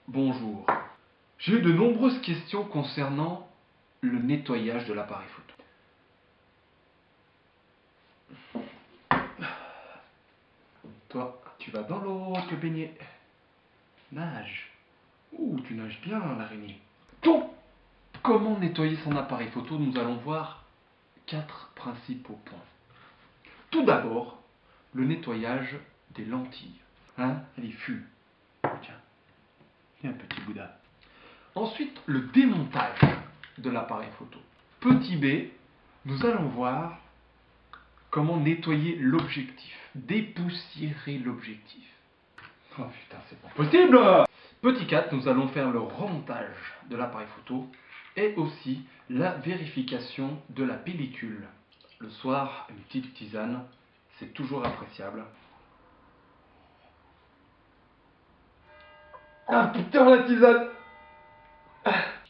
Bonjour. J'ai eu de nombreuses questions concernant le nettoyage de l'appareil photo. Toi, tu vas dans l'eau te baigner. Nage. Ouh, tu nages bien, l'araignée. Donc, comment nettoyer son appareil photo? Nous allons voir 4 principaux points. Tout d'abord, le nettoyage des lentilles. Hein? Allez, fume. Tiens. Tiens, petit Bouddha. Ensuite, le démontage de l'appareil photo. Petit B, nous allons voir comment nettoyer l'objectif. Dépoussiérer l'objectif. Oh putain, c'est pas possible! Petit 4, nous allons faire le remontage de l'appareil photo et aussi la vérification de la pellicule. Le soir, une petite tisane, c'est toujours appréciable. Ah putain, la tisane!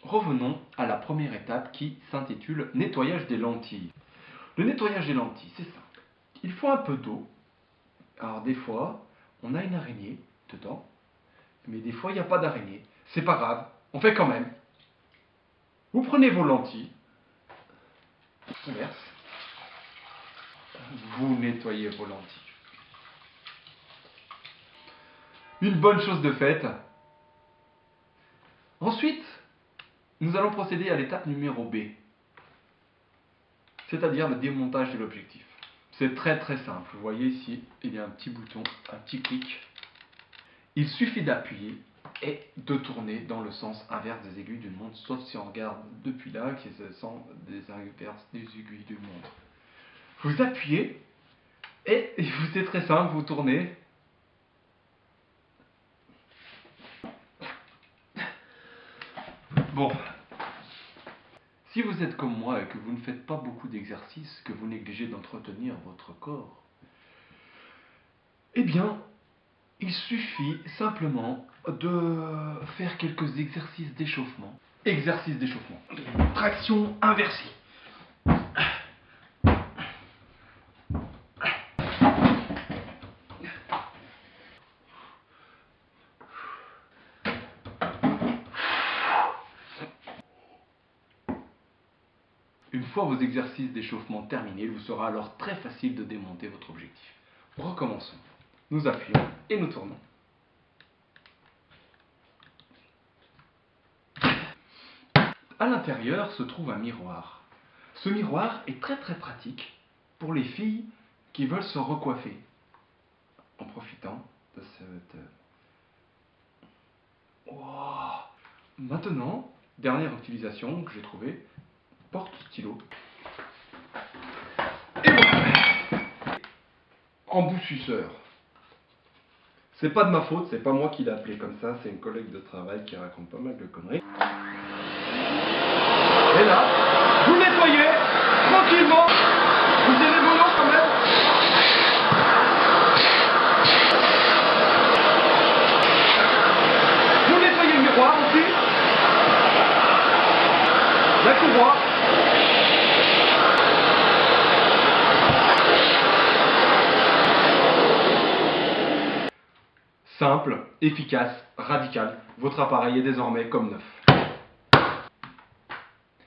Revenons à la première étape qui s'intitule nettoyage des lentilles. Le nettoyage des lentilles, c'est simple. Il faut un peu d'eau. Alors des fois, on a une araignée dedans, mais des fois, il n'y a pas d'araignée. C'est pas grave, on fait quand même. Vous prenez vos lentilles, on verse, vous nettoyez vos lentilles. Une bonne chose de faite. Ensuite, nous allons procéder à l'étape numéro B, c'est-à-dire le démontage de l'objectif. C'est très très simple. Vous voyez ici, il y a un petit bouton, un petit clic. Il suffit d'appuyer et de tourner dans le sens inverse des aiguilles d'une montre, sauf si on regarde depuis là, qui est le sens des inverses des aiguilles d'une montre. Vous appuyez et c'est très simple, vous tournez. Bon, si vous êtes comme moi et que vous ne faites pas beaucoup d'exercices, que vous négligez d'entretenir votre corps, eh bien, il suffit simplement de faire quelques exercices d'échauffement. Exercice d'échauffement. Traction inversée. Une fois vos exercices d'échauffement terminés, il vous sera alors très facile de démonter votre objectif. Recommençons. Nous appuyons et nous tournons. À l'intérieur se trouve un miroir. Ce miroir est très très pratique pour les filles qui veulent se recoiffer. En profitant de cette... Wow. Maintenant, dernière utilisation que j'ai trouvée, porte-stylo. Et voilà. Embouchisseur. C'est pas de ma faute, c'est pas moi qui l'ai appelé comme ça, c'est une collègue de travail qui raconte pas mal de conneries. Et là, vous nettoyez tranquillement. Vous avez mollo quand même. Vous nettoyez le miroir aussi. La courroie. Simple, efficace, radical. Votre appareil est désormais comme neuf.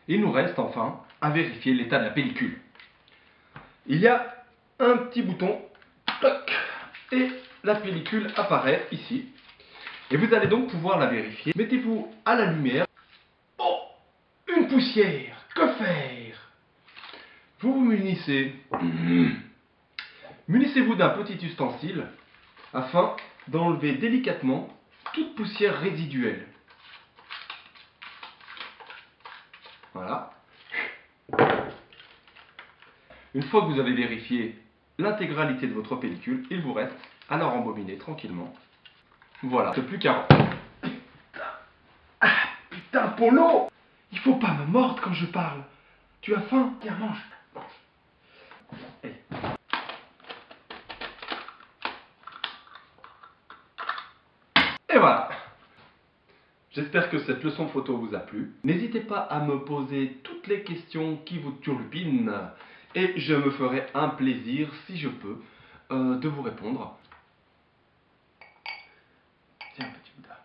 Il nous reste enfin à vérifier l'état de la pellicule. Il y a un petit bouton et la pellicule apparaît ici. Et vous allez donc pouvoir la vérifier. Mettez-vous à la lumière. Oh, une poussière. Que faire? Vous vous munissez. Munissez-vous d'un petit ustensile afin d'enlever délicatement toute poussière résiduelle. Voilà. Une fois que vous avez vérifié l'intégralité de votre pellicule, il vous reste à la rembobiner tranquillement. Voilà, c'est plus qu'à... Ah, putain, Polo! Il faut pas me mordre quand je parle. Tu as faim? Tiens, mange. Hey. Et voilà. J'espère que cette leçon photo vous a plu. N'hésitez pas à me poser toutes les questions qui vous turlupinent et je me ferai un plaisir, si je peux, de vous répondre. Tiens, petit Bouddha.